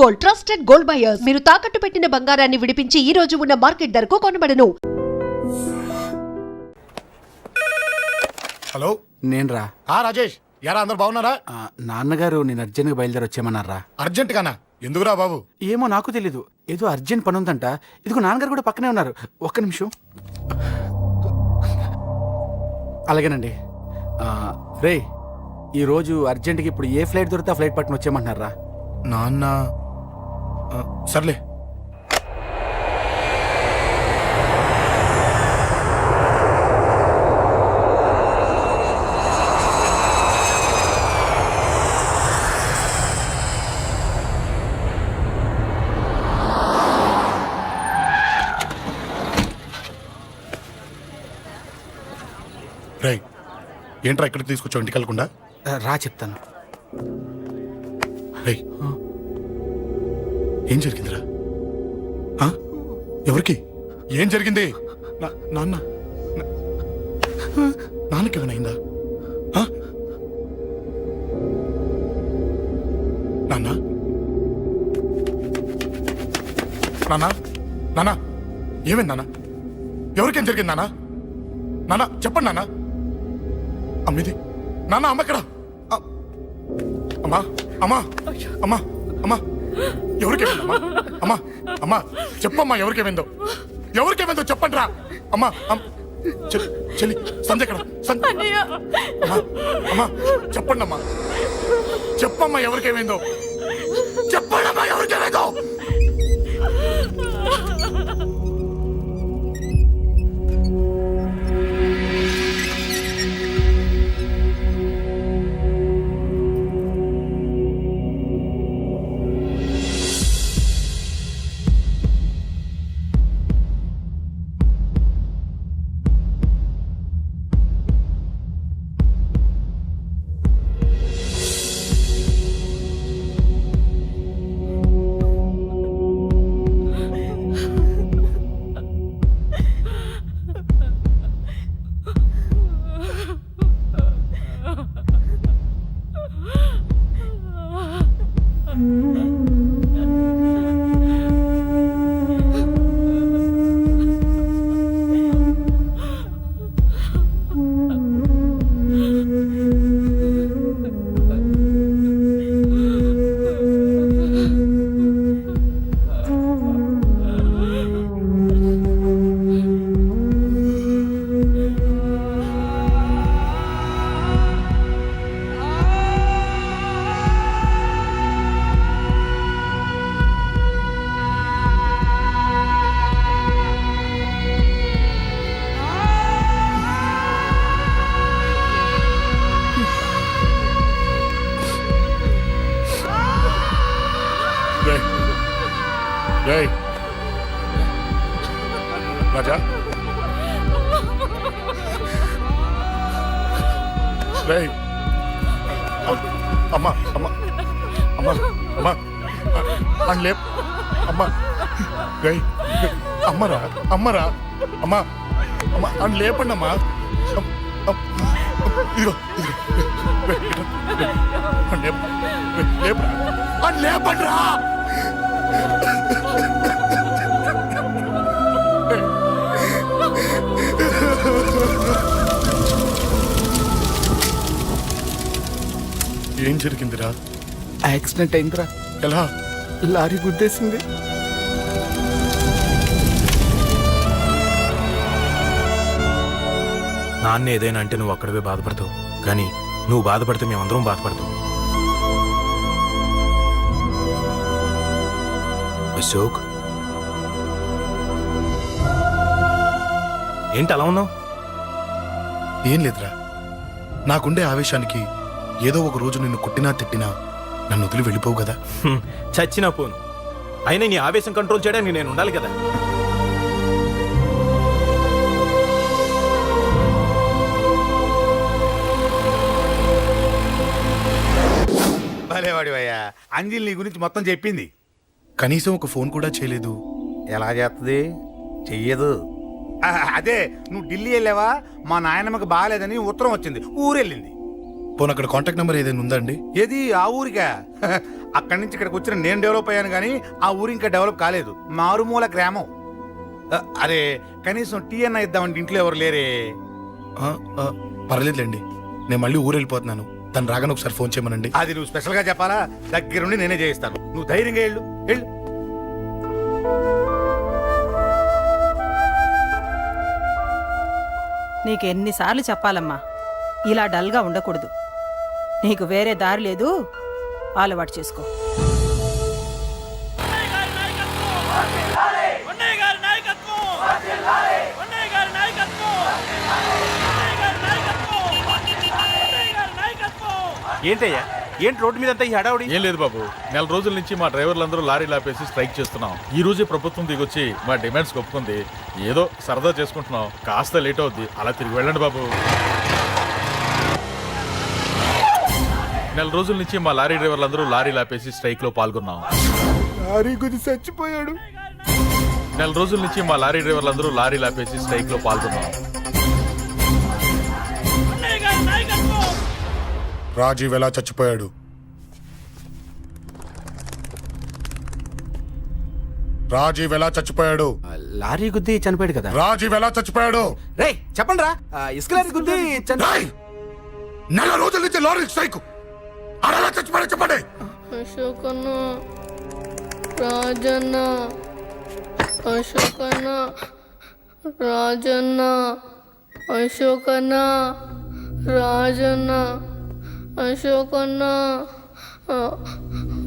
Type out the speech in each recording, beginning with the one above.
Gold, trusted gold buyers. మీరు తాకట్టు పెట్టిన బంగారాన్ని విడిపించి ఈ రోజు ఉన్న మార్కెట్ ధరకు కొనబడను. హలో, నేను రా. రాజేష్, యారా అందరు బాగున్నారా? నాన్నగారు నేను అర్జెంట్గా బయలుదేరి వచ్చేయమన్నారా. అర్జెంట్ గానా? ఎందుకురా బాబు? ఏమో నాకు తెలీదు, ఏదో అర్జెంట్ పని ఉందంట. ఇదిగో నాన్నగారు కూడా పక్కనే ఉన్నారు. ఒక్క నిమిషం. అలాగేనండి. రే, ఈరోజు అర్జెంట్గా ఇప్పుడు ఏ ఫ్లైట్ దొరికితే ఆ ఫ్లైట్ పట్టుకుని వచ్చేయమన్నారా. నాన్న సర్లే. రై, ఏంట్రా ఇక్కడికి తీసుకొచ్చావు ఇంటికి వెళ్ళకుండా? రా చెప్తాను. రై, ఏం జరిగిందిరా? ఎవరికి ఏం జరిగింది? నాన్నకి ఏమైనా అయిందా? నాన్న నాన్న నాన్న ఏమైంది నాన్న? ఎవరికేం జరిగింది నాన్న? నాన్న చెప్పండి నాన్న. అమ్మిది నాన్న, అమ్మ ఎక్కడ? అమ్మా అమ్మా అమ్మా అమ్మా ఎవరికేమైందమ్మా? అమ్మా అమ్మా చెప్పమ్మా, ఎవరికేమైందో? ఎవరికేమైందో చెప్పండి రా. అమ్మా చెల్లి సంధ్య ఎక్కడ? అమ్మా అమ్మా చెప్పండి అమ్మా, చెప్పమ్మా ఎవరికేమైందో? చెప్పండి అమ్మా ఎవరికేమైందో? రాజా, అమ్మా అమ్మా అమ్మా అమ్మా అని లేప్ అమ్మా. రై అమ్మరా అమ్మరా అమ్మా అమ్మా అని లేపండి అమ్మా. ఇదిగో లేపరా అని లేపండి రా. ఏం జరిగిందిరా? యాక్సిడెంట్ అయిందిరా. ఎలా? లారీ గుద్దేసింది. నాన్న ఏదైనా అంటే నువ్వు అక్కడవే బాధపడతావు, కానీ నువ్వు బాధపడితే మేమందరం బాధపడతాం. అశోక్, ఏంటి అలా ఉన్నావు? ఏం లేదురా, నాకుండే ఆవేశానికి ఏదో ఒక రోజు నిన్ను కొట్టినా తిట్టినా నన్ను వదిలి వెళ్ళిపోవు కదా. చచ్చినా పోను, అయినా నీ ఆవేశం కంట్రోల్ చేయడానికి నేను ఉండాలి కదా. భలేవాడివయ్యా, అంజలి నీ గురించి మొత్తం చెప్పింది. కనీసం ఒక ఫోన్ కూడా చేయలేదు. ఎలా చేస్తుంది? చెయ్యదు. అదే నువ్వు ఢిల్లీ వెళ్ళావా, మా నాయనమ్మకి బాగాలేదని ఉత్తరం వచ్చింది, ఊరెళ్ళింది. పోనీ అక్కడ కాంటాక్ట్ నెంబర్ ఏదైనా ఉందా అండి? ఏది ఆ ఊరికా? అక్కడి నుంచి ఇక్కడికి వచ్చిన నేను డెవలప్ అయ్యాను కానీ ఆ ఊరు ఇంకా డెవలప్ కాలేదు. మారుమూల గ్రామం. అరే కనీసం టీ అన్న ఇద్దామంటే ఇంట్లో ఎవరు లేరే. ఆ, ఆ, పర్లేదులేండి, నేను మళ్ళీ ఊరు వెళ్ళిపోతున్నాను. తను రాగానే ఒకసారి ఫోన్ చేయమనండి. అది నువ్వు స్పెషల్ గా చెప్పాలా? దగ్గరుండి నేనే చేయిస్తాను. నువ్వు ధైర్యంగా వెళ్ళు వెళ్ళు. నీకు ఎన్నిసార్లు చెప్పాలమ్మా, ఇలా డల్గా ఉండకూడదు. నీకు వేరే దారి లేదు, అలవాటు చేసుకో. ఏంటయ్యా, ఏంటి రోడ్డు మీద అంతా ఈ హడావుడి? ఏం లేదు బాబు, నెల రోజుల నుంచి మా డ్రైవర్లందరూ లారీలు ఆపేసి స్ట్రైక్ చేస్తున్నాం. ఈ రోజే ప్రభుత్వం దిగొచ్చి మా డిమాండ్స్ ఒప్పుకుంది. ఏదో సరదా చేసుకుంటున్నాం, కాస్త లేట్ అవుద్ది, అలా తిరిగి వెళ్ళండి బాబు. నెల రోజుల నుంచి మా లారీ డ్రైవర్లందరూ లారీలు ఆపేసి స్ట్రైక్ లో పాల్గొన్నాం. లారీ గురించి చచ్చిపోయాడు. నెల రోజుల నుంచి మా లారీ డ్రైవర్లందరూ లారీలు ఆపేసి స్ట్రైక్ లో పాల్గొన్నాం. రాజీవ్ ఎలా చచ్చిపోయాడు? రాజీవ్ ఎలా చచ్చిపోయాడు? లారీ గుద్ది చనిపోయాడు కదా. రాజీవ్ ఎలా చచ్చిపోయాడు? రేయ్ చెప్పండి రా, ఇసుక లారీ గుద్ది రాయ్! నెల రోజుల నుంచి లారీ స్ట్రైక్. అలా చచ్చిపోయాడు చెప్పండి. అశోకన్న, రాజన్న, అశోకన్న, రాజన్న, అశోకన్న, రాజన్న, అశోకన్న,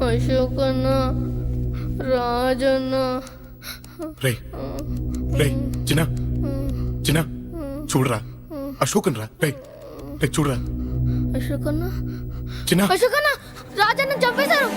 అశోకన్న, రాజన్న. రే రే చిన్న చిన్న చూడరా, అశోకన్ రా. రే రే చూడరా అశోకన్న, చిన్న. అశోకన్న, రాజన్న చంపేశారు.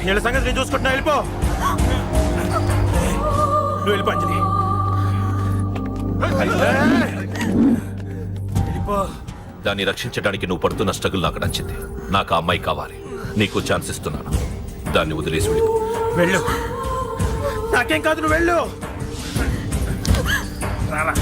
వీళ్ళ సంగతి నేను చూసుకుంటున్నా, వెళ్ళిపో. నువ్వు వెళ్ళిపో అంజలి. దాన్ని రక్షించడానికి నువ్వు పడుతున్న స్ట్రగుల్ నాకు నచ్చింది. నాకు ఆ అమ్మాయి కావాలి. నీకు ఛాన్స్ ఇస్తున్నాను. దాన్ని వదిలేసి వెళ్ళిపో. వెళ్ళు, నాకేం కాదు, నువ్వు వెళ్ళు. రారా.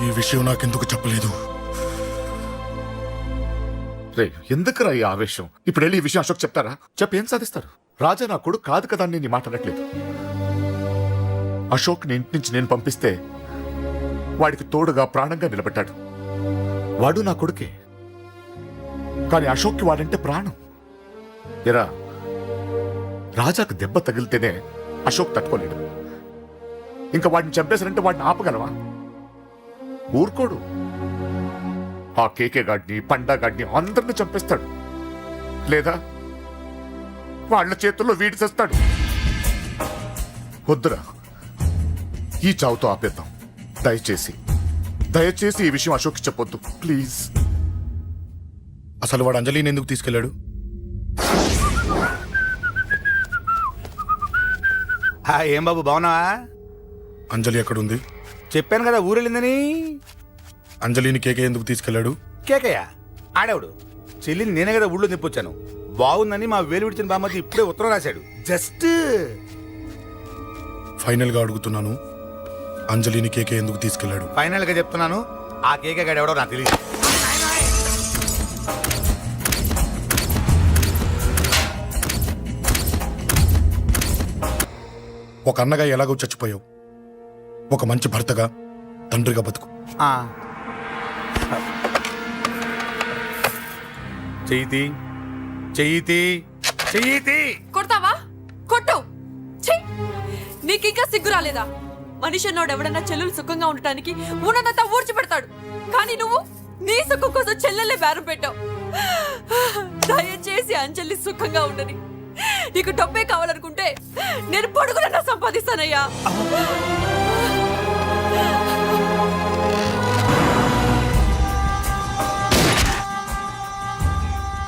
ఈ విషయం నాకెందుకు చెప్పలేదు? రే ఎందుకురా ఈ ఆవేశం? ఇప్పుడు వెళ్ళి ఈ విషయం అశోక్ చెప్తారా? చెప్పి ఏం సాధిస్తారు? రాజా నా కొడుకు కాదు కదా అని నేను మాట్లాడట్లేదు. అశోక్ ని ఇంటి నుంచి నేను పంపిస్తే వాడికి తోడుగా ప్రాణంగా నిలబడ్డాడు. వాడు నా కొడుకే, కానీ అశోక్కి వాడంటే ప్రాణం. ఎరా, రాజాకు దెబ్బ తగిలితేనే అశోక్ తట్టుకోలేడు. ఇంకా వాడిని చంపేశారంటే వాడిని ఆపగలవా? ఊరుకోడు. ఆ కేకే గాడిని, పండా గాడిని అందరిని చంపేస్తాడు. లేదా వాళ్ళ చేతుల్లో వీడి చేస్తాడు. వద్దురా, ఈ చావుతో ఆపేద్దాం. దయచేసి దయచేసి ఈ విషయం అశోక్కి చెప్పొద్దు ప్లీజ్. అసలు వాడు అంజలిని ఎందుకు తీసుకెళ్లాడు? ఏం బాబు బాగున్నావా? అంజలి ఎక్కడుంది? చెప్పాను కదా ఊరెళ్ళిందని. అంజలిని కేకే ఎందుకు తీసుకెళ్లాడు? కేకయ్య ఆడేవాడు. చెల్లిని నేనే కదా ఊళ్ళో నిప్పొచ్చాను. బాగుందని మా వేలు విడిచిన బామ్మది ఇప్పుడే ఉత్తరం రాశాడు. జస్ట్ ఫైనల్ గా అడుగుతున్నాను, అంజలిని కేకే ఎందుకు తీసుకెళ్లాడు? ఫైనల్ గా చెప్తున్నాను, ఆ కేకే గాడు ఎవడో నాకు తెలియదు. ఒక అన్నగా ఎలాగో చచ్చిపోయావు, ఒక మంచి భర్తగా, తండ్రిగా బతుకు. చెయ్యితి చెయ్యితి చెయ్యితి. కొడతావా? కొట్టు. ఛీ! నీకింకా సిగ్గు రాలేదా? మనిషి అన్నోడు ఎవడన్నా చెల్లెలు సుఖంగా ఉండటానికి ఉన్నదంతా ఊడ్చి పెడతాడు. కానీ నువ్వు నీ సుఖం కోసం చెల్లెలే బేరం పెట్టావు. దయచేసి అంజలి సుఖంగా ఉండని. నీకు డబ్బే కావాలనుకుంటే నేను పొడుగునన్నా సంపాదిస్తానయ్యా.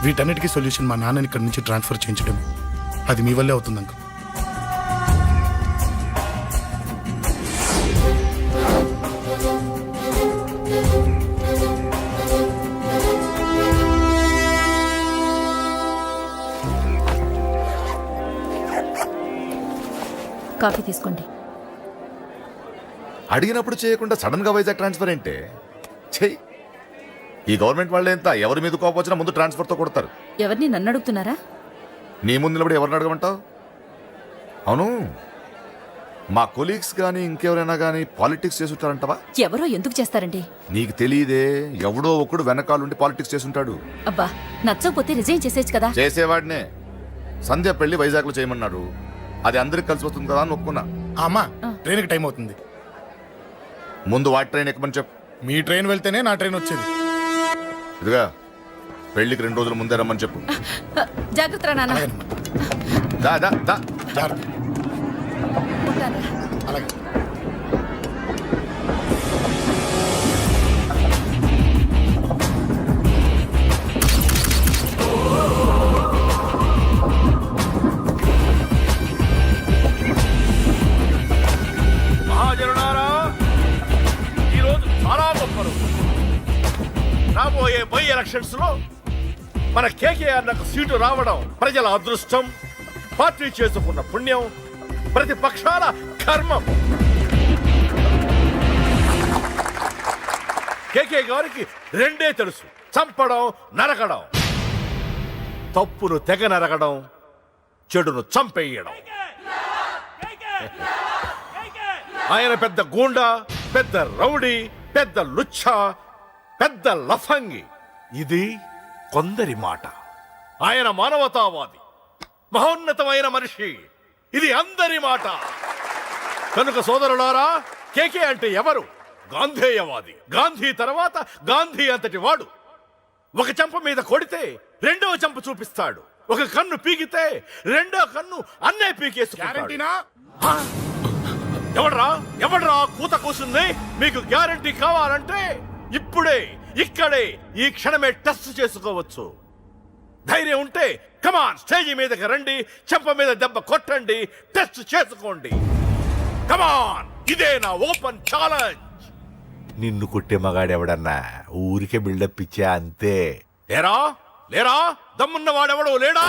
వీటన్నిటికీ సొల్యూషన్ మా నాన్నని ఇక్కడి నుంచి ట్రాన్స్ఫర్ చేయించడమే. అది మీ వల్లే అవుతుంది అంకుల్. కాఫీ తీసుకోండి. అడిగినప్పుడు చేయకుండా సడన్ గా వైజాగ్ ట్రాన్స్ఫర్ ఏంటే? చెయ్యి. ఈ గవర్నమెంట్ వాళ్ళే ఎంత ఎవరి మీద కోపం వచ్చినా ముందు ట్రాన్స్ఫర్తో కొడతారు. ఎవరిని నన్ను అడుగుతున్నారా? నీ ముందు నిలబడి ఎవరిని అడగమంటావు? అవును, మా కొలీగ్స్ కానీ ఇంకెవరైనా కానీ పాలిటిక్స్ చేసుంటారంటవా? ఎవరో ఎందుకు చేస్తారండి? నీకు తెలియదే, ఎవడో ఒకడు వెనకాలండి పాలిటిక్స్ చేసుంటాడు. అబ్బా, నచ్చకపోతే రిజైన్ చేసేచ్చు కదా. చేసేవాడినే. సంధ్య పెళ్లి వైజాగ్ లో చేయమన్నాడు. అది అందరికి కలిసి వస్తుంది కదా అని ఒప్పుకున్నా. అమ్మా, ట్రైన్కి టైం అవుతుంది. ముందు వాటి ట్రైన్ ఎక్కమని చెప్పు. మీ ట్రైన్ వెళ్తేనే నా ట్రైన్ వచ్చేది. ఇదిగా పెళ్లికి 2 రోజుల ముందే రమ్మని చెప్పు. జాగ్రత్త నాన్న. అలాగేనమ్మా. దా దా దా. జాగ్రత్త. అలాగే. మహాజనులారా, ఈరోజు చాలా గొప్ప రోజు. రాబోయే బై ఎలక్షన్స్ లో మన కేకేఆర్ నాకు సీటు రావడం ప్రజల అదృష్టం, పార్టీ చేసుకున్న పుణ్యం, ప్రతిపక్షాల కర్మం. కేకే గారికి రెండే తెలుసు: చంపడం, నరకడం. తప్పును తెగ నరకడం, చెడును చంపేయడం. ఆయన పెద్ద గూండా, పెద్ద రౌడీ, పెద్ద లుచ్చ, పెద్ద లఫంగి. ఇది కొందరి మాట. ఆయన మానవతావాది, మహోన్నతమైన మనిషి. ఇది అందరి మాట. కనుక సోదరులారా, కేకే అంటే ఎవరు? గాంధేయవాది. గాంధీ తర్వాత గాంధీ అంతటి వాడు. ఒక చెంప మీద కొడితే రెండవ చెంప చూపిస్తాడు. ఒక కన్ను పీకితే రెండో కన్ను అన్నే పీకేసుకుంటాడు. ఎవడ్రా కూత కూసింది? మీకు గ్యారంటీ కావాలంటే ఇప్పుడే, ఇక్కడే, ఈ క్షణమే టెస్ట్ చేసుకోవచ్చు. ధైర్యం ఉంటే కమాన్, స్టేజి మీదకి రండి, చెంప మీద దెబ్బ కొట్టండి, టెస్ట్ చేసుకోండి. కమాన్, ఇదే నా ఓపెన్ ఛాలెంజ్. నిన్ను కొట్టే మగాడెవడన్నా ఊరికే బిల్డప్ ఇచ్చా అంతే. లేరా దమ్మున్న వాడెవడో లేడా?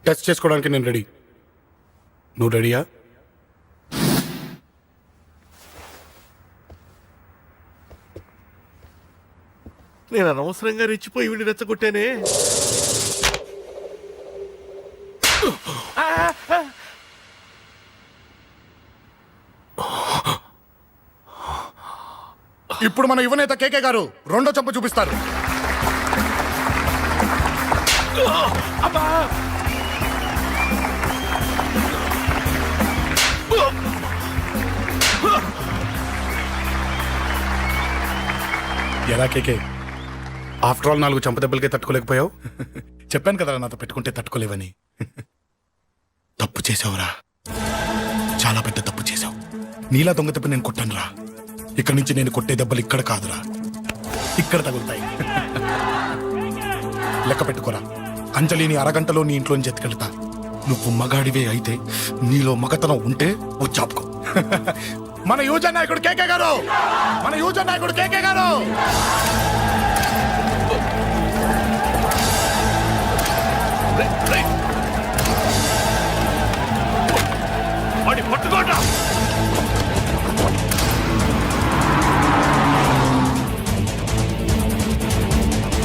టెస్ట్ చేసుకోవడానికి నేను రెడీ. నువ్వు రెడీయా? నేను అనవసరంగా రెచ్చిపోయి వీడిని రెచ్చగొట్టానే. ఇప్పుడు మన యువనేత కేకే గారు రెండో చెంప చూపిస్తారు. ఎలా కేకే, ఆఫ్టర్ ఆల్ 4 చెంప దెబ్బలకే తట్టుకోలేకపోయావు? చెప్పాను కదా నాతో పెట్టుకుంటే తట్టుకోలేవని. తప్పు చేసావురా, చాలా పెద్ద తప్పు చేసావు. నీలా దొంగ దెబ్బ నేను కొట్టాను రా. ఇక్కడి నుంచి నేను కొట్టే దెబ్బలు ఇక్కడ కాదురా, ఇక్కడ తగులుతాయి. లెక్క పెట్టుకోరా. అంజలిని అరగంటలో నీ ఇంట్లోంచి ఎత్తుకెళ్తా. నువ్వు మగాడివే అయితే, నీలో మగతనం ఉంటే వచ్చాపుకో. మన యువజన నాయకుడు కేకే గారు, మన యువజన నాయకుడు కేకే గారు. పట్టుకోండి